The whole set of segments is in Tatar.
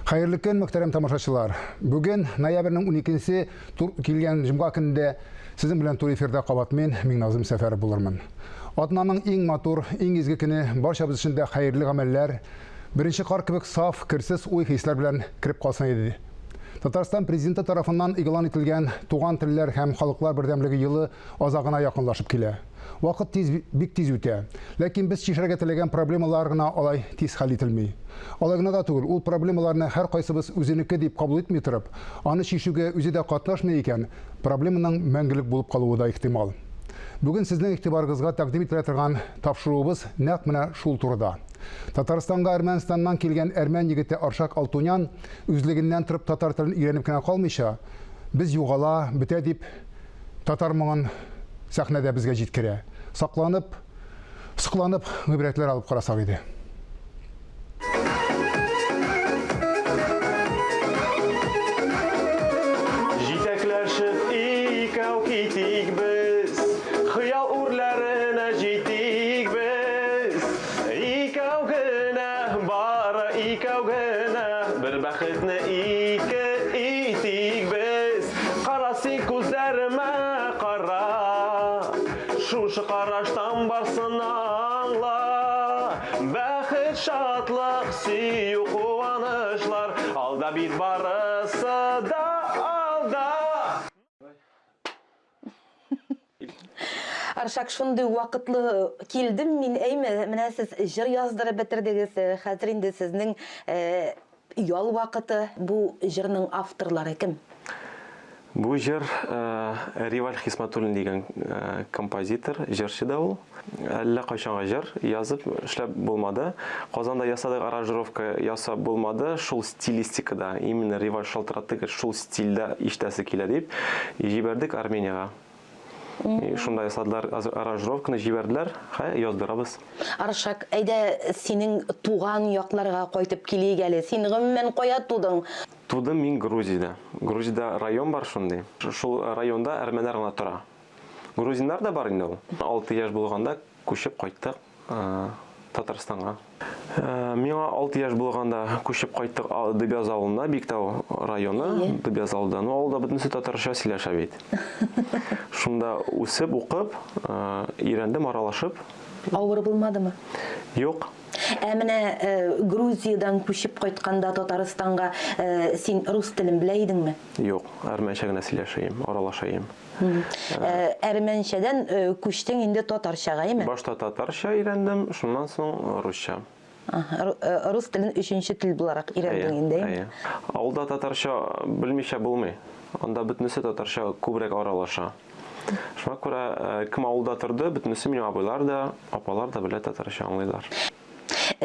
Хайырлы көн, мөхтәрәм тамашачылар. Бүген ноябрьнең 12-се килгән җомга көндә сезнең белән тур эфирда кабат мин Миңназым Сәфәров булырмын. Атнаның иң матур, иң изге көне барчабыз өчен дә хәерле гамәлләр, беренче кар кебек саф, керсез уй-хисләр белән кирип калсын иде. Татарстан президенты тарафыннан игълан ителгән Туган телләр һәм халыклар бердәмлеге елы азагына якынлашып килә. Вакыт бик тиз үтә, ләкин без чишәргә теләгән проблемалар гына алай тиз хәл ителми. Алай гына да түгел, ул проблемаларны һәр кайсыбыз үзенеке дип кабул итми торып, аны чишүгә үзе дә катнашмый икән, проблеманың мәңгелек булып калуы да ихтимал. Бүген сезнең игътибарыгызга тәкъдим ителә торган тапшыруыбыз нәкъ менә шул турыда. Татарстанга Әрмәнстаннан килгән әрмән егете Аршак Алтунян үзлегеннән торып татар телен өйрәнеп кенә калмыйча, без югала, бетә дип татар моңын сәхнәдә безгә җиткерә. Сакланып, сыкланып гыйбрәтләр алып карасак иде. Җитәкләшеп икәү китик без, хыял урларына җитик без. Икәү генә, бары икәү генә, бер бәхетне ике итик без. Карасы күзләремә кара, шушы караштан барсын аңла. Бәхет, шатлык, сөю, куанышлар, алда бит барысы да алда. Аршак, шундый вакытлы килдем мин, менә сез җыр яздырып бетердегез, хәзер инде сезнең ял вакыты. Бу җырның авторлары кем? Бу җыр Риваль Хисматуллин дигән композитор, җырчы да ул. Әллә кайчанга җыр язып эшләп булмады. Казанда ясадык аранжировка ясап булмады. Шул стилистикада, именно Риваль шалтыратты, шул стильдә ишетәсе килә дип җибәрдек Армениягә. Шунда ясадылар аранжировканы, җибәрделәр, яздырабыз. Аршак, әйдә синең туган якларга кайтып килик әле. Син гомумән кая тудың? Тудым мин Грузиядә. Грузиядә район бар шундый. Шул районда әрмәннәр гына тора. Грузиннар да бар инде ул. 6 яшь булганда күчеп кайттык Татарстанга. Миңа 6 яшь булганда күчеп кайттык Дыбяз авылына, Биктау районы, Дыбяз авылда. Авылда бөтенсе татарча сөйләшә бит. Шунда үсеп, укып, өйрәндем, аралашып. Авыр булмадымы? Юк. Менә Грузиядан күчеп кайтканда Татарстанга син рус телен белә идеңме? Юк, әрмәнчә генә сөйләшәм, аралашайм. Әрмәнчәдән күчтең инде татарчага, әйме? Башта татарча өйрәндем, шуннан соң русча. Рус телен өченче тел буларак өйрәндең инде, әйме? Авылда татарча белмичә булмый. Анда бөтенесе татарча күбрәк аралаша. Шуңа күрә кем авылда торды, бөтенесе минем абыйлар да, апалар да белә татарча аңлыйлар.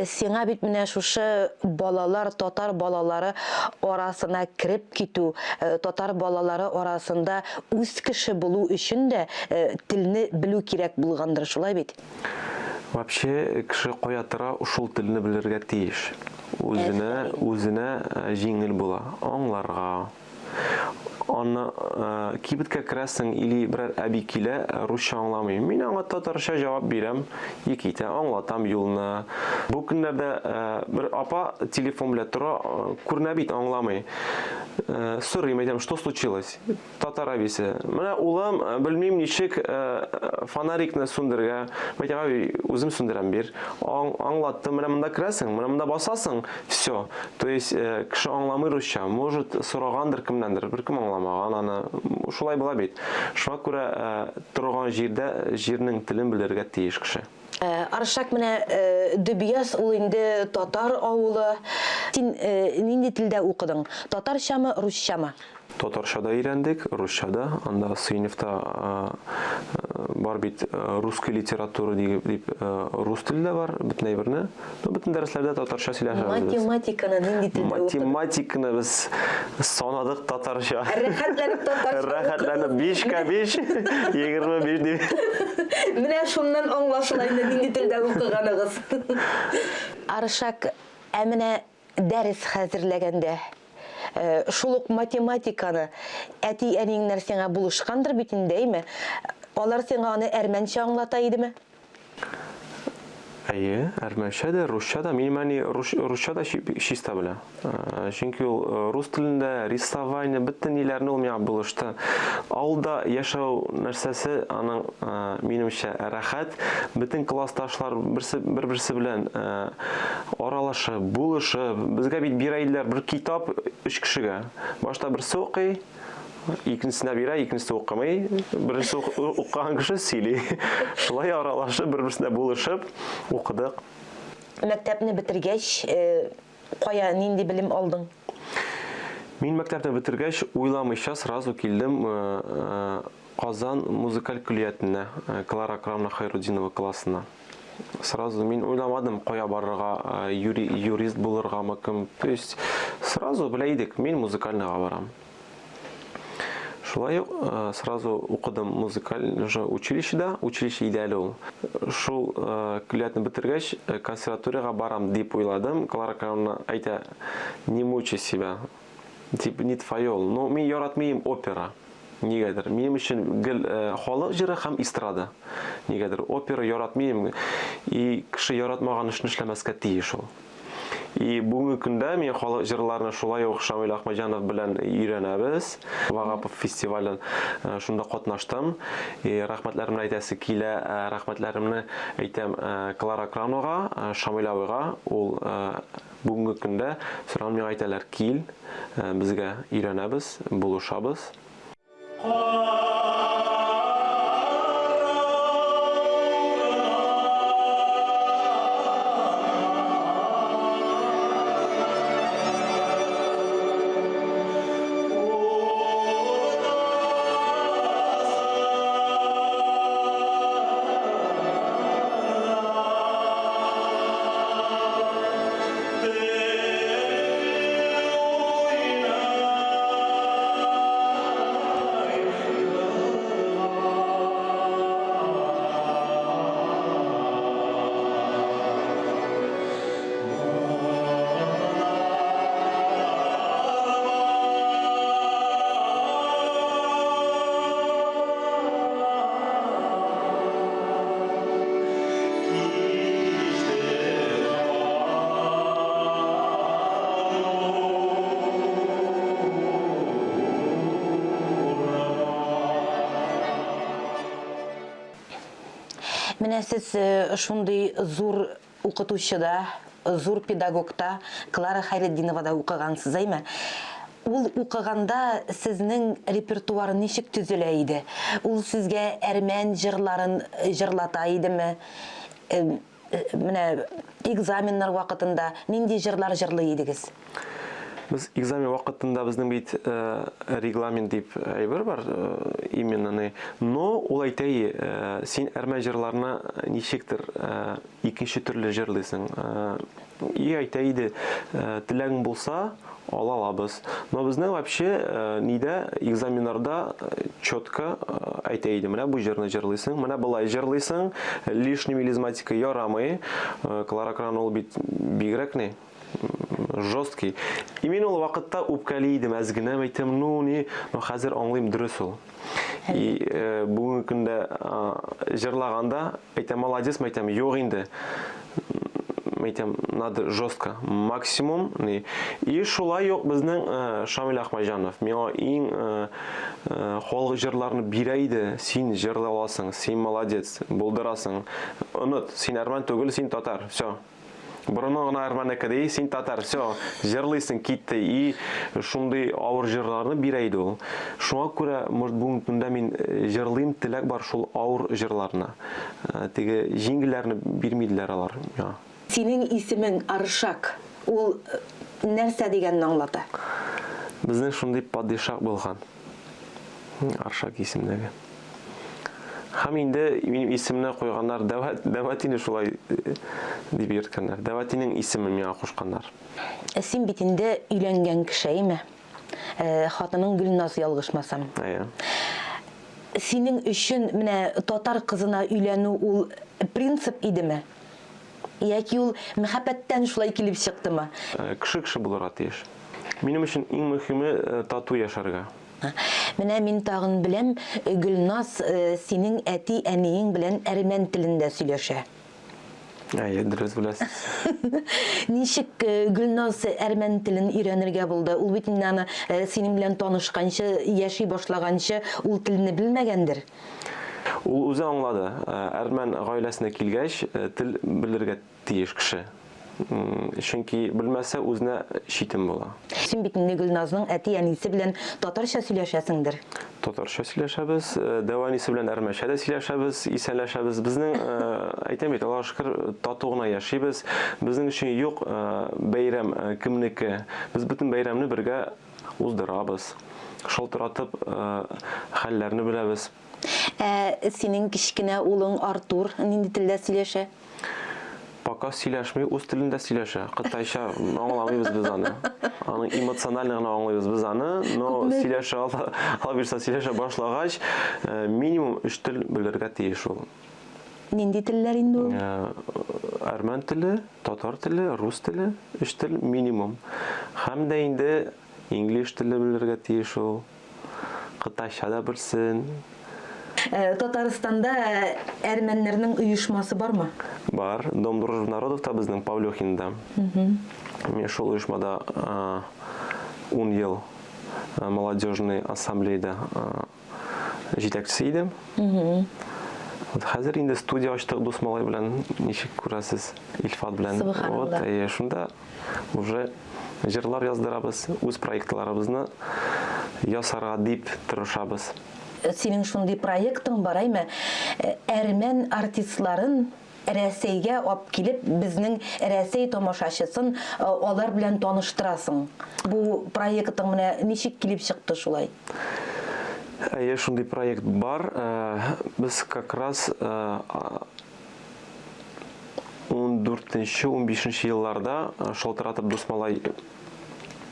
Сиңа бит менә шушы балалар, татар балалары арасына кирип китү, татар балалары арасында үз кеше булу өчен дә телне белү кирәк булгандыр, шулай бит? Вообще, кеше кая тора, шул телне белергә тиеш. Үзенә җиңел була, аңларга. Аны кибеткә керәсең или берәр әби килә, русча аңламый. Мин аңа татарча җавап бирәм, икәйтә, аңлатам юлны. Бу көннәрдә бер апа телефон белән тора, күренә бит, аңламый. Сорыйм, әйтәм, что случилось? Татар әбисе. Менә улым, белмим ничек фонарикны сүндергә. Әйтәм, үзем сүндерәм бир. Аңлаттым, менә монда керәсең, менә монда басасың, все. То есть кеше аңламый русча. Может, сорагандыр кемнәндер, беркем аңламаган аны. Шулай була бит. Шуңа күрә торган җирдә җирнең телен белергә тиеш кеше. Аршак, менә Дыбяз ул инде татар авылы. Син нинди телдә укыдың? Татарчамы, русчамы? Татарчада өйрәндек, русчада. Анда сыйныфта бар бит русский литература дип рус телдә бар, бөтен әйберне. Бөтен дәресләрдә татарча сөйләшәбез. Математиканы нинди телдә укыдың? Математиканы без санадык татарча. Рәхәтләнеп татарча. Рәхәтләнеп 5-ка 5, 25 дип. Менә шуннан аңлашыла инде нинди телдә укыганыгыз. Аршак, менә дәрес хәзерләгәндә шул ук математиканы әти-әниң нәрсәңә булышкандыр бит инде, әйме? Алар сиңа аны әрмәнчә аңлата идеме? Әйе, әрмәнчә дә, русча да. Мин мәни русча да чиста белә. Чөнки ул рус телендә рисование бөтен ниләрне ул миңа булышты. Авылда яшәү нәрсәсе аның минемчә рәхәт. Бөтен классташлар бер-берсе белән аралашып, булышып, безгә бит бирәйләр бер китап 3 кешегә. Башта берсе укый, икенчесенә бирә, икенчесе укымый, беренче укыган кеше сөйли. Шулай аралашып, бер-берсенә булышып укыдык. Мәктәпне бетергәч, кая нинди белем алдың? Мин мәктәпне бетергәч, уйламыйча сразу килдем Казан музыкаль күлиятенә, Клара Крамна Хайрудинова классына. Сразу мин уйламадым, кая барырга, юрист булыргамы кем. То есть сразу белә идек, мин музыкальныйга барам. Шулай сразу укыдым музыкаль училищеда, училище идеале ул. Шул күлиятны бетергәч, консерваториягә барам дип уйладым. Клара Крамна әйтә, не мучай себя. Тип не твое. Но мин яратмыйм опера. Нигәдер. Минем өчен халык җыры һәм эстрада. Нигәдер. Опера яратмыйм. И кеше яратмаган эшне эшләмәскә тиеш ул. И бүгенге көндә мин халык җырларына шулай ук Шамил Ахмаҗанов белән өйрәнәбез. Вагапов фестивален шунда катнаштым. И рәхмәтләремне әйтәсе килә, рәхмәтләремне әйтәм Клара Крамнага, Шамил абыйга. Ул бүгенге көндә сораган миңа әйтәләр, кил, безгә өйрәнәбез, булышабыз. Менә сез шундый зур укытучыда, зур педагогта, Клара Хайретдиновада укыгансыз, әйме? Ул укыганда сезнең репертуар ничек төзелә иде? Ул сезгә әрмән җырларын җырлата идеме? Менә экзаменнар вакытында нинди җырлар җырлый идегез? Без экзамен вакытында безнең бит регламент дип әйбер бар, именно. Но ул әйтә, син әрмән җырларына ничектер икенче төрле җырлыйсың. И әйтә иде, теләгең булса, ала алабыз. Но безнең вообще нидә экзаменнарда четко әйтә иде, менә бу җырны җырлыйсың, менә былай җырлыйсың, лишний мелизматика ярамый. Клара Крамна ул бит бигрәк не жесткий. И мин ул вакытта үпкәли идем, әзгенәм әйтәм, но хәзер аңлыйм, дөрес ул. И бүгенге көндә җырлаганда әйтәм, молодец, әйтәм, юк инде. Әйтәм, надо жестко, максимум. И шулай ук безнең Шамил Ахмаҗанов миңа иң халык җырларны бирә иде. Син җырлый аласың, син молодец, булдырасың. Оныт, син әрмән түгел, син татар. Все. Борынның гына әрмәнәкәдәй, син татар, все, җырлыйсың, китте. И шундый авыр җырларны бирә иде ул. Шуңа күрә, может, бүгенге көндә мин җырлыйм, теләк бар шул авыр җырларны. Теге җиңелләрне бирмиделәр алар. Синең исемең Аршак, ул нәрсә дигәнне аңлата? Безнең шундый падишах булган. Аршак исемдәге. Һәм инде минем исемне куйганнар, Дәватине шулай дип йөрткәннәр. Дәватинең исемен миңа кушканнар. Син бит инде өйләнгән кешеме? Хатының Гөлназ, ялгышмасам. Синең өчен менә татар кызына өйләнү ул принцип идеме? Яки ул мәхәббәттән шулай килеп чыктымы? Кеше булырга тиеш. Минем өчен иң мөһиме тату яшәргә. Менә мин тагын беләм, Гөлназ синең әти-әниең белән әрмән телендә сөйләшә. Әйе, дөрес беләсез. Ничек Гөлназ әрмән телен өйрәнергә булды? Ул бит инде аны синең белән танышканчы, яши башлаганчы ул телне белмәгәндер. Ул үзе аңлады. Әрмән гаиләсенә килгәч, тел белергә тиеш кеше. Чөнки белмәсә үзенә читен була. Син бит инде Гөлназның әти-әнисе белән татарча сөйләшәсеңдер. Татарча сөйләшәбез, дәванисе белән әрмәчә дә сөйләшәбез, исәнләшәбез. Безнең әйтәм бит, Аллаһка шөкер, тату гына яшибез. Безнең өчен юк бәйрәм кемнеке. Без бөтен бәйрәмне бергә уздырабыз. Шалтыратып хәлләрне беләбез. Синең кичкенә улың Артур нинди телдә сөйләшә? Пока сөйләшмәй, үз телендә сөйләшә. Кытайча аңламыйбыз без аны. Аның эмоциональ гына аңлыйбыз без аны, но сөйләшә сөйләшә башлагач, минимум 3 тел белергә тиеш ул. Нинди телләр инде ул? Әрмән теле, татар теле, рус теле, 3 тел минимум. Һәм дә инде инглиш теле белергә тиеш ул. Кытайча да белсен. Татарстанда әрмәннәрнең оешмасы бармы? Бар. Дом дружбы народов та безнең Павлёхинда. Мен шул оешмада 10 ел молодежный ассамблеяда җитәкчесе идем. Хәзер инде студия ачтык дус малай белән, ничек күрәсез, Илфат белән. Вот, шунда уже җырлар яздырабыз, үз проектларыбызны ясарга дип тырышабыз. Синең шундый проектың бар әйме? Әрмән артистларын Рәсәйгә алып килеп, безнең Рәсәй тамашачысын алар белән таныштырасың. Бу проектың менә ничек килеп чыкты шулай? Әйе, шундый проект бар. Без как раз 14-15 елларда шалтыратып дусмалай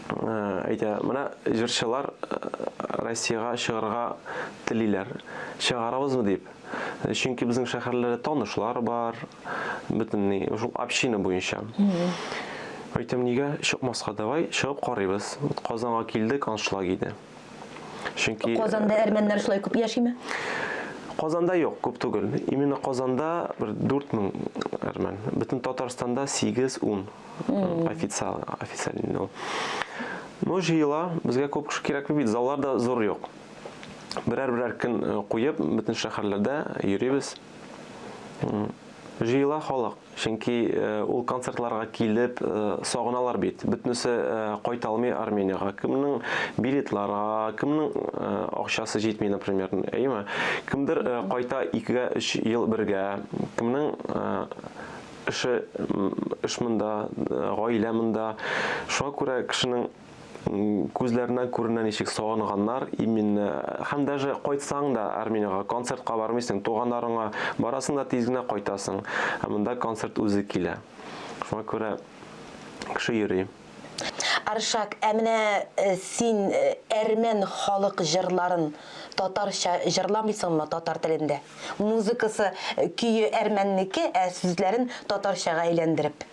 әйтә, менә җырчылар Россиягә чыгарга телиләр. Чыгарабызмы дип. Чөнки безнең шәһәрләрдә танышлар бар, бөтенләй шул община буенча. Әйтәм, нигә чыкмаска, давай чыгып карыйбыз. Казанга килдек, аншлаг иде. Чөнки Казанда әрмәннәр шулай күп яшиме? Казанда юк, күп түгел. Именно Казанда 4000 әрмән. Бөтен Татарстанда 8-10 официально. Ну, җыела, безгә күп кеше кирәк бит, залларда зур юк. Берәр көн куеп, бөтен шәһәрләрдә йөрибез. Җыела халык, чөнки ул концертларга килеп сагыналар бит. Бөтенесе кайта алмый Армениягә. Кемнең билетларга, кемнең акчасы җитми, например, әйме? Кемдер кайта 2-3 ел бергә, кемнең эш монда, гаилә монда. Шуңа күрә кешенең күзләреннән күренә ничек сагынганнар, именно һәм даже кайтсаң да Армениягә концертка бармыйсың, туганнарыңа барасың да тиз генә кайтасың. Монда концерт үзе килә. Шуңа күрә кеше йөри. Аршак, менә син әрмән халык җырларын татарча җырламыйсыңмы татар телендә? Музыкасы көе әрмәннеке, сүзләрен татарчага әйләндереп.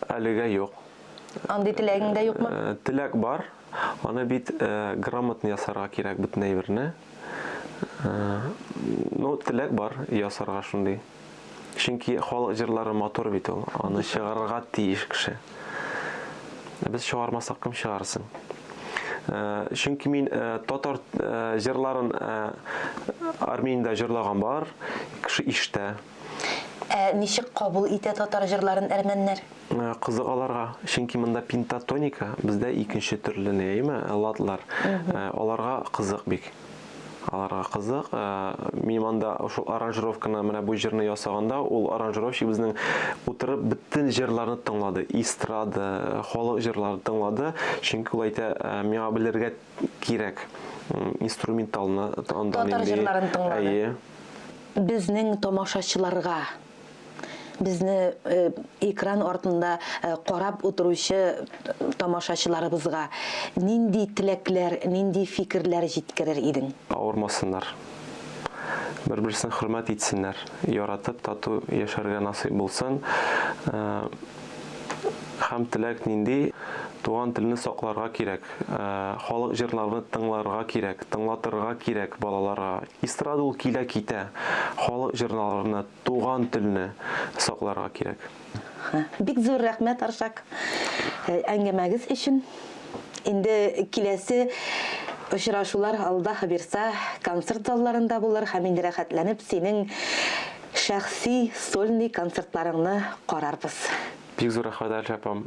Әлегә юк. Андый теләгең дә юкмы? Теләк бар. Аны бит грамотно ясарга кирәк бөтен әйберне. Ну, теләк бар ясарга шундый. Чөнки халык җырлары матур бит ул. Аны чыгарырга тиеш кеше. Без чыгармасак кем чыгарсын? Чөнки мин татар җырларын Армениядә җырлаган бар, кеше ишетә. Ничек кабул итә татар җырларын әрмәннәр? Кызык аларга, чөнки монда пентатоника, бездә икенче төрле нәйме, ладлар. Аларга кызык бик. Аларга кызык. Мин монда ошол аранжировканы, менә бу җырны ясаганда, ул аранжировщик безнең утырып бөтен җырларны тыңлады, эстрада, халык җырларын тыңлады. Чөнки ул әйтә, миңа белергә кирәк инструменталны татар җырларын тыңлады. Безнең тамашачыларга, безне экран артында карап утыручы тамашачыларыбызга нинди теләкләр, нинди фикерләр җиткерер идең? Авырмасыннар. Бер-берсен хөрмәт итсеннәр, яратып тату яшәргә насыйп булсын. Һәм теләк нинди туган телне сакларга кирәк. Халык җырларын тыңларга кирәк, тыңлатырга кирәк балаларга. Эстрада ул килә китә. Халык җырларына туган телне сакларга кирәк. Бик зур рәхмәт, Аршак, әңгәмәгез өчен. Инде киләсе очрашулар алда хәбирса концерт залларында булыр һәм инде рәхәтләнеп синең шәхси сольный концертларыңны карарбыз. Бик зур рәхмәт, Әлшә апам.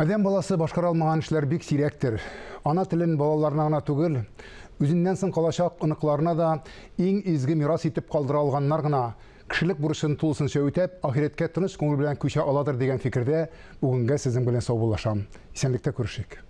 Адәм баласы башкара алмаган эшләр бик сирәктер. Ана телен балаларына гына түгел, үзеннән соң калачак оныкларына да иң изге мирас итеп калдыра алганнар гына кешелек бурычын тулысынча үтәп, ахиреткә тыныч күңел белән күчә аладыр дигән фикердә бүгенгә сезнең белән саубуллашам. Исәнлектә күрешик.